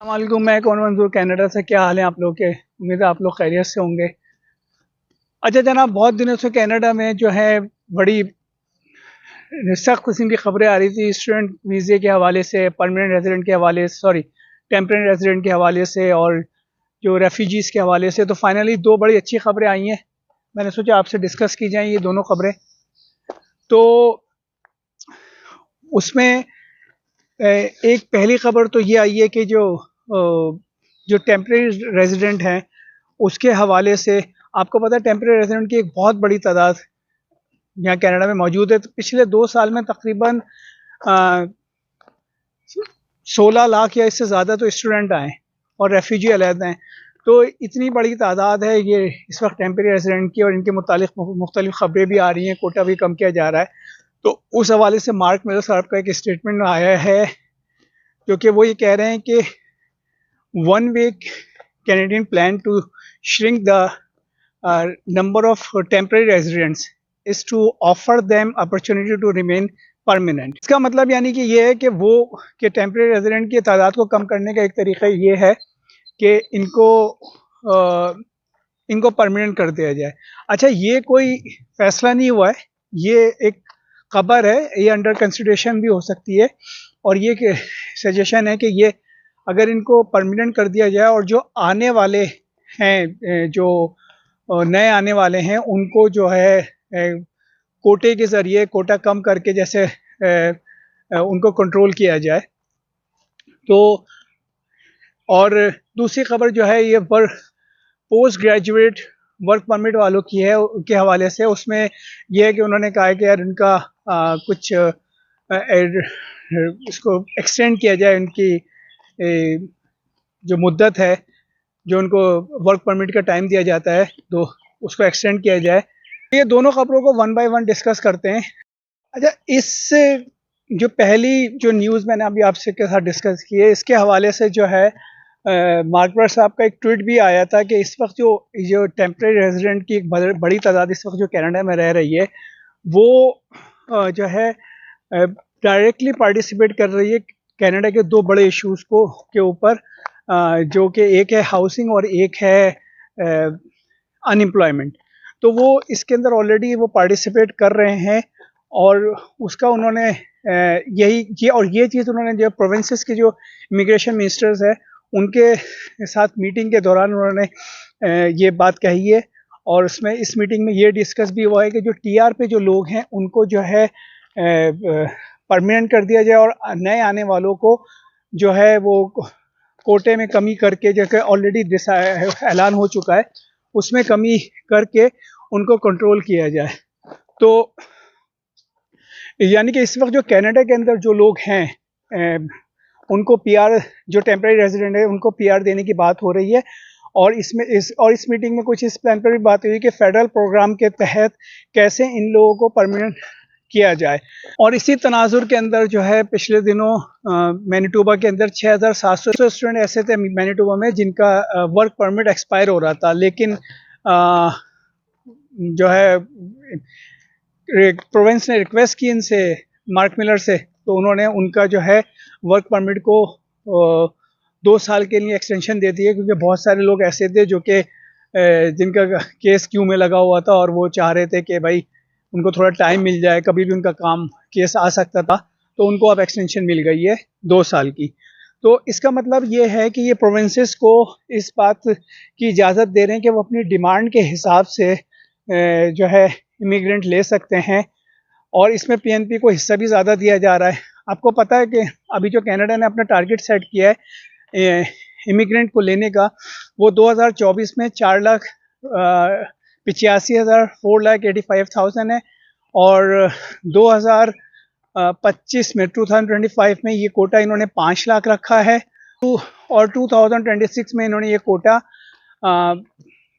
अस्सलामुअलैकुम, मैं कौन मंजूर कनाडा से। क्या हाल है आप लोग के? उम्मीद है आप लोग खैरियत से होंगे। अच्छा जनाब, बहुत दिनों से कनाडा में जो है बड़ी सख्त किस्म की खबरें आ रही थी स्टूडेंट वीज़े के हवाले से, परमानेंट रेजिडेंट के हवाले से, सॉरी टेम्परेरी रेजिडेंट के हवाले से और जो रेफ्यूजीज़ के हवाले से। तो फाइनली दो बड़ी अच्छी खबरें आई हैं। मैंने सोचा आपसे डिस्कस की जाएँ ये दोनों खबरें। तो उसमें एक पहली खबर तो ये आई है कि जो टेम्परेरी रेजिडेंट हैं उसके हवाले से आपको पता है टेम्परेरी रेजिडेंट की एक बहुत बड़ी तादाद यहाँ कनाडा में मौजूद है। तो पिछले 2 साल में तकरीबन 16 लाख या इससे ज़्यादा तो स्टूडेंट आए और रेफ्यूजी अलहदा हैं। तो इतनी बड़ी तादाद है ये इस वक्त टेम्परेरी रेजिडेंट की, और इनके मुतालिक मुख्तलिफ खबरें भी आ रही हैं, कोटा भी कम किया जा रहा है। तो उस हवाले से मार्क मिलर साहब का एक स्टेटमेंट आया है, क्योंकि वो ये कह रहे हैं कि one way Canadian plan to shrink the number of temporary residents is to offer them opportunity to remain permanent. इसका मतलब यानी कि ये है कि वो कि टेम्परेरी रेजिडेंट की तादाद को कम करने का एक तरीका ये है कि इनको परमानेंट कर दिया जाए। अच्छा, ये कोई फैसला नहीं हुआ है, ये एक खबर है, ये अंडर कंसिडरेशन भी हो सकती है। और ये सजेशन है कि ये अगर इनको परमानेंट कर दिया जाए और जो आने वाले हैं, जो नए आने वाले हैं, उनको जो है कोटे के ज़रिए कोटा कम करके जैसे उनको कंट्रोल किया जाए। तो और दूसरी खबर जो है ये पोस्ट ग्रेजुएट वर्क परमिट वालों की है के हवाले से। उसमें यह है कि उन्होंने कहा है कि यार इनका कुछ इसको एक्सटेंड किया जाए, उनकी जो मुद्दत है, जो उनको वर्क परमिट का टाइम दिया जाता है, तो उसको एक्सटेंड किया जाए। ये दोनों खबरों को वन बाय वन डिस्कस करते हैं। अच्छा, इस जो पहली जो न्यूज़ मैंने अभी आपसे के साथ डिस्कस की है, इसके हवाले से जो है मार्क मिलर साहब का एक ट्वीट भी आया था कि इस वक्त जो टेम्परेरी रेजिडेंट की एक बड़ी तादाद इस वक्त जो कनाडा में रह रही है, वो जो है डायरेक्टली पार्टिसिपेट कर रही है कनाडा के दो बड़े इश्यूज़ के ऊपर, जो कि एक है हाउसिंग और एक है अनएम्प्लॉयमेंट। तो वो इसके अंदर ऑलरेडी वो पार्टिसिपेट कर रहे हैं, और उसका उन्होंने ये चीज़ उन्होंने जो प्रोविंसेस के जो इमिग्रेशन मिनिस्टर्स है उनके साथ मीटिंग के दौरान उन्होंने ये बात कही है। और उसमें इस मीटिंग में ये डिस्कस भी हुआ है कि जो टीआर पे जो लोग हैं उनको जो है परमानेंट कर दिया जाए, और नए आने वालों को जो है वो कोटे में कमी करके, जैसे ऑलरेडी ऐलान हो चुका है, उसमें कमी करके उनको कंट्रोल किया जाए। तो यानी कि इस वक्त जो कनाडा के अंदर जो लोग हैं उनको पीआर, जो टेम्परेरी रेजिडेंट है उनको पीआर देने की बात हो रही है। और इस मीटिंग में कुछ इस प्लान पर भी बात हुई कि फेडरल प्रोग्राम के तहत कैसे इन लोगों को परमानेंट किया जाए। और इसी तनाजुर के अंदर जो है पिछले दिनों मैनीटोबा के अंदर 6,700 स्टूडेंट ऐसे थे मैनीटोबा में जिनका वर्क परमिट एक्सपायर हो रहा था, लेकिन जो है प्रोविंस ने रिक्वेस्ट की इनसे, मार्क मिलर से, तो उन्होंने उनका जो है वर्क परमिट को 2 साल के लिए एक्सटेंशन दे दी है, क्योंकि बहुत सारे लोग ऐसे थे जो कि जिनका केस क्यू में लगा हुआ था और वो चाह रहे थे कि भाई उनको थोड़ा टाइम मिल जाए, कभी भी उनका केस आ सकता था। तो उनको अब एक्सटेंशन मिल गई है 2 साल की। तो इसका मतलब ये है कि ये प्रोविंसेस को इस बात की इजाज़त दे रहे हैं कि वो अपनी डिमांड के हिसाब से जो है इमिग्रेंट ले सकते हैं, और इसमें पीएनपी को हिस्सा भी ज़्यादा दिया जा रहा है। आपको पता है कि अभी जो कनाडा ने अपना टारगेट सेट किया है इमिग्रेंट को लेने का, वो 2024 में 4,85,000 है, और 2025 में 2025 में ये कोटा इन्होंने 5 लाख रखा है, और 2026 में इन्होंने ये कोटा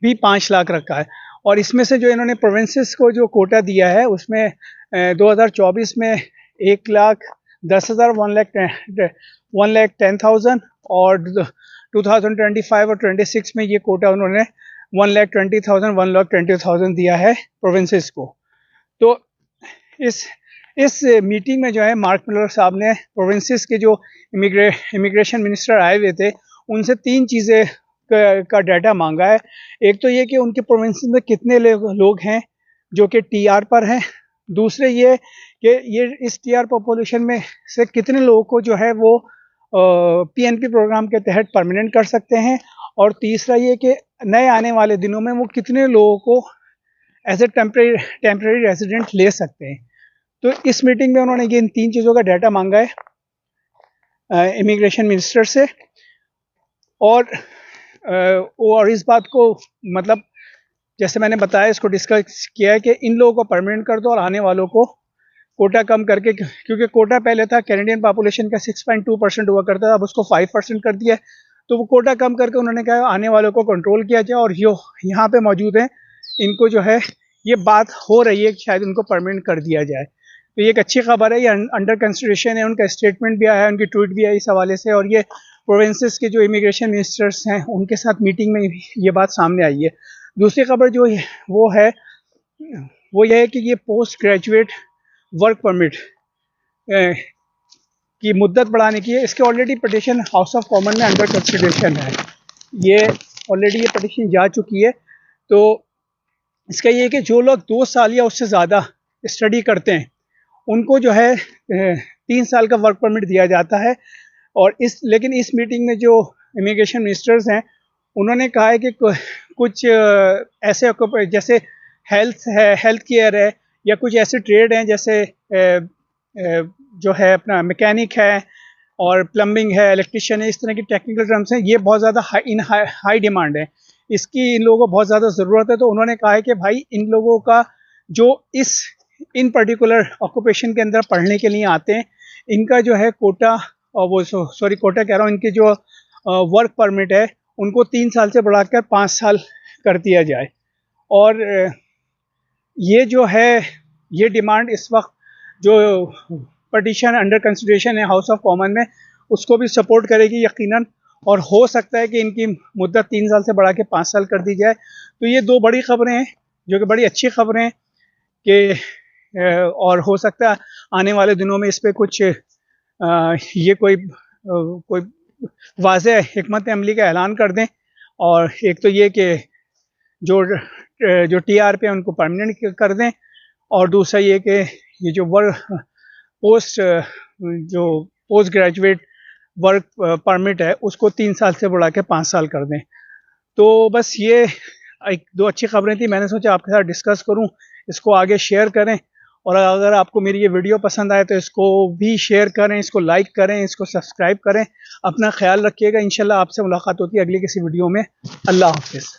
भी 5 लाख रखा है। और इसमें से जो इन्होंने प्रोविंसेस को जो कोटा दिया है उसमें 2024 में 1,10,000 1,10,000, और 2025 और 26 में ये कोटा उन्होंने 1,20,000 1,20,000 दिया है प्रोविंसेस को। तो इस मीटिंग में जो है मार्क मिलर साहब ने प्रोविंसेस के जो इमिग्रेशन मिनिस्टर आए हुए थे उनसे 3 चीज़ें का डाटा मांगा है। एक तो ये कि उनके प्रोविंस में कितने लोग हैं जो कि टीआर पर हैं। दूसरे ये कि ये इस टीआर पॉपुलेशन में से कितने लोगों को जो है वो पीएनपी प्रोग्राम के तहत परमानेंट कर सकते हैं। और तीसरा ये कि नए आने वाले दिनों में वो कितने लोगों को एज ए टेम्परेरी रेजिडेंट ले सकते हैं। तो इस मीटिंग में उन्होंने ये इन 3 चीज़ों का डाटा मांगा है इमिग्रेशन मिनिस्टर से। और इस बात को मतलब जैसे मैंने बताया, इसको डिस्कस किया है कि इन लोगों को परमानेंट कर दो और आने वालों को कोटा कम करके, क्योंकि कोटा पहले था कैनेडियन पॉपुलेशन का 6.2% हुआ करता था, अब उसको 5% कर दिया है। तो वो कोटा कम करके उन्होंने कहा आने वालों को कंट्रोल किया जाए, और जो यहाँ पे मौजूद हैं इनको जो है ये बात हो रही है कि शायद उनको परमानेंट कर दिया जाए। तो ये एक अच्छी खबर है, ये अंडर कंसिडरेशन है। उनका स्टेटमेंट भी आया है, उनकी ट्वीट भी आई इस हवाले से, और ये प्रोविंसेस के जो इमिग्रेशन मिनिस्टर्स हैं उनके साथ मीटिंग में ये बात सामने आई है। दूसरी खबर जो है वो ये है कि ये पोस्ट ग्रेजुएट वर्क परमिट की मुद्दत बढ़ाने की है। इसके already petition house of common में अंडर कंसिडरेशन है, ये ऑलरेडी ये पिटीशन जा चुकी है। तो इसका ये है कि जो लोग 2 साल या उससे ज़्यादा स्टडी करते हैं उनको जो है 3 साल का वर्क परमिट दिया जाता है। और लेकिन इस मीटिंग में जो इमिग्रेशन मिनिस्टर्स हैं उन्होंने कहा है कि कुछ ऐसे जैसे हेल्थ केयर है, या कुछ ऐसे ट्रेड हैं जैसे जो है अपना मैकेनिक है और प्लम्बिंग है, इलेक्ट्रिशियन है, इस तरह की टेक्निकल टर्म्स हैं, ये बहुत ज़्यादा हाई डिमांड है, इसकी इन लोगों को बहुत ज़्यादा ज़रूरत है। तो उन्होंने कहा है कि भाई इन लोगों का जो इन पर्टिकुलर ऑक्यूपेशन के अंदर पढ़ने के लिए आते हैं, इनका जो है कोटा, कोटा कह रहा हूँ, इनके जो वर्क परमिट है उनको 3 साल से बढ़ाकर 5 साल कर दिया जाए। और ये जो है ये डिमांड इस वक्त जो पिटीशन अंडर कंसिडरेशन है हाउस ऑफ कॉमन में, उसको भी सपोर्ट करेगी यकीनन, और हो सकता है कि इनकी मुद्दत 3 साल से बढ़ा के 5 साल कर दी जाए। तो ये 2 बड़ी खबरें हैं जो कि बड़ी अच्छी खबरें हैं कि और हो सकता है आने वाले दिनों में इस पर कुछ ये कोई वाज़ेह हिकमत अमली का ऐलान कर दें। और एक तो ये कि जो टीआर पे उनको परमानेंट कर दें, और दूसरा ये कि ये जो पोस्ट ग्रेजुएट वर्क परमिट है उसको 3 साल से बढ़ा के 5 साल कर दें। तो बस ये 1-2 अच्छी खबरें थी, मैंने सोचा आपके साथ डिस्कस करूं, इसको आगे शेयर करें। और अगर आपको मेरी ये वीडियो पसंद आए तो इसको भी शेयर करें, इसको लाइक करें, इसको सब्सक्राइब करें। अपना ख्याल रखिएगा। इंशाल्लाह आपसे मुलाकात होती है अगली किसी वीडियो में। अल्लाह हाफिज़।